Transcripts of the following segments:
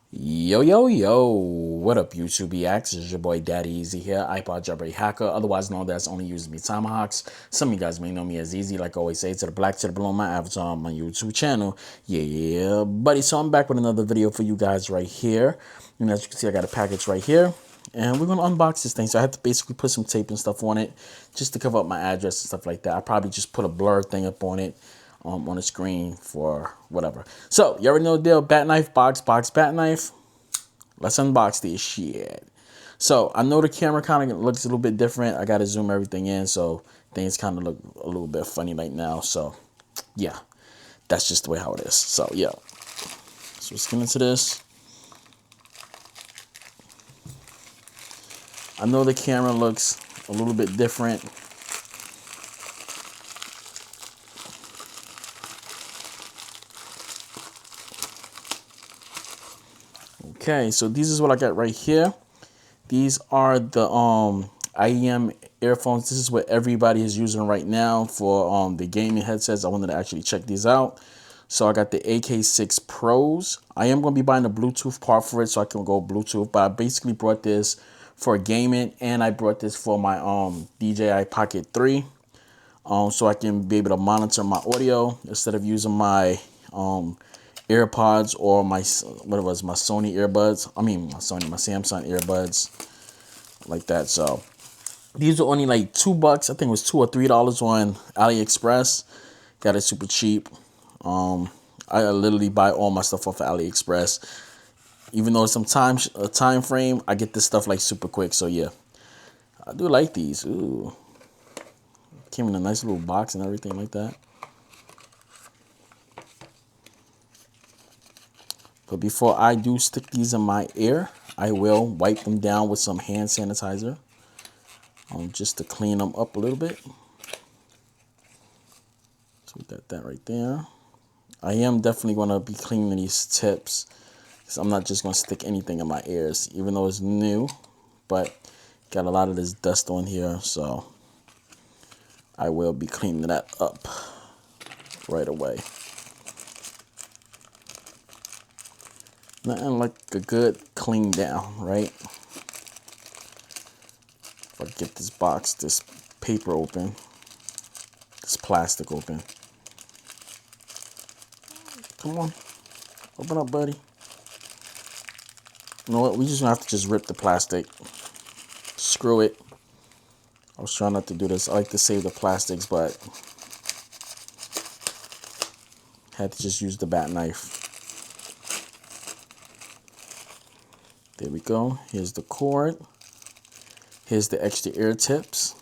Yo, what up YouTube EX? This is your boy Daddy Easy here, iPod jailbreak hacker, otherwise known as only using me tomahawks. Some of you guys may know me as Easy, like I always say, to the black to the blue on my avatar on my YouTube channel. Yeah, buddy, so I'm back with another video for you guys right here. And as you can see, I got a package right here. And we're going to unbox this thing. So I had to basically put some tape and stuff on it just to cover up my address and stuff like that. I probably just put a blur thing up on it. On the screen for whatever. So you already know the deal. Bat knife, box, bat knife. Let's unbox this shit. So I know the camera kind of looks a little bit different. I got to zoom everything in, so things kind of look a little bit funny right now. So yeah, that's just the way how it is. So yeah, so let's get into this. I know the camera looks a little bit different. Okay, so this is what I got right here. These are the IEM earphones. This is what everybody is using right now for the gaming headsets. I wanted to actually check these out. So I got the AK6 Pros. I am going to be buying the Bluetooth part for it so I can go Bluetooth. But I basically brought this for gaming, and I brought this for my DJI Pocket 3. So I can be able to monitor my audio instead of using my AirPods or my Sony earbuds. I mean my Samsung earbuds like that. So these are only like $2. I think it was $2 or $3 on AliExpress. Got it super cheap. I literally buy all my stuff off of AliExpress. Even though it's some time frame, I get this stuff like super quick. So yeah, I do like these. Ooh, came in a nice little box and everything like that. But before I do stick these in my ear, I will wipe them down with some hand sanitizer, just to clean them up a little bit. So we got that right there. I am definitely going to be cleaning these tips, because I'm not just going to stick anything in my ears, even though it's new. But got a lot of this dust on here, so I will be cleaning that up right away. Nothing like a good clean down, right? If I get this box, this paper open, this plastic open. Come on, open up, buddy. You know what? We just gonna have to just rip the plastic. Screw it. I was trying not to do this. I like to save the plastics, but had to just use the bat knife. There we go. Here's the cord. Here's the extra ear tips.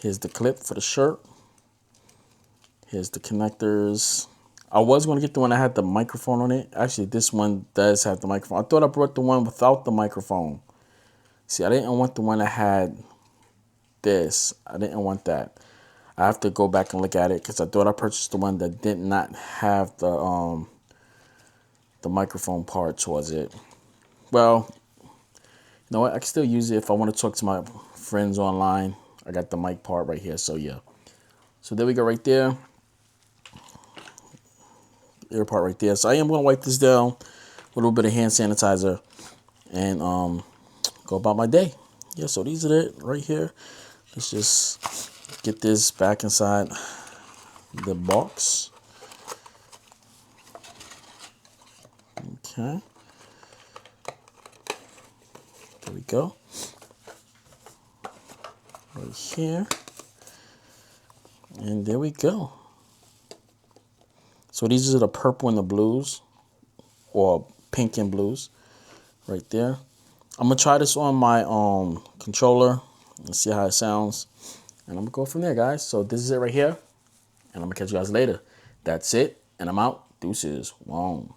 Here's the clip for the shirt. Here's the connectors. I was going to get the one that had the microphone on it. Actually, this one does have the microphone. I thought I brought the one without the microphone. See, I didn't want the one that had this. I didn't want that. I have to go back and look at it, because I thought I purchased the one that did not have the microphone part towards it. Well, you know what? I can still use it if I want to talk to my friends online. I got the mic part right here, so yeah. So there we go right there. Ear part right there. So I am going to wipe this down with a little bit of hand sanitizer and go about my day. Yeah, so these are it right here. Let's just get this back inside the box. Okay. There we go. Right here. And there we go. So these are the purple and the blues, or pink and blues right there. I'm going to try this on my controller and see how it sounds. And I'm going to go from there, guys. So this is it right here. And I'm going to catch you guys later. That's it. And I'm out. Deuces. Wow.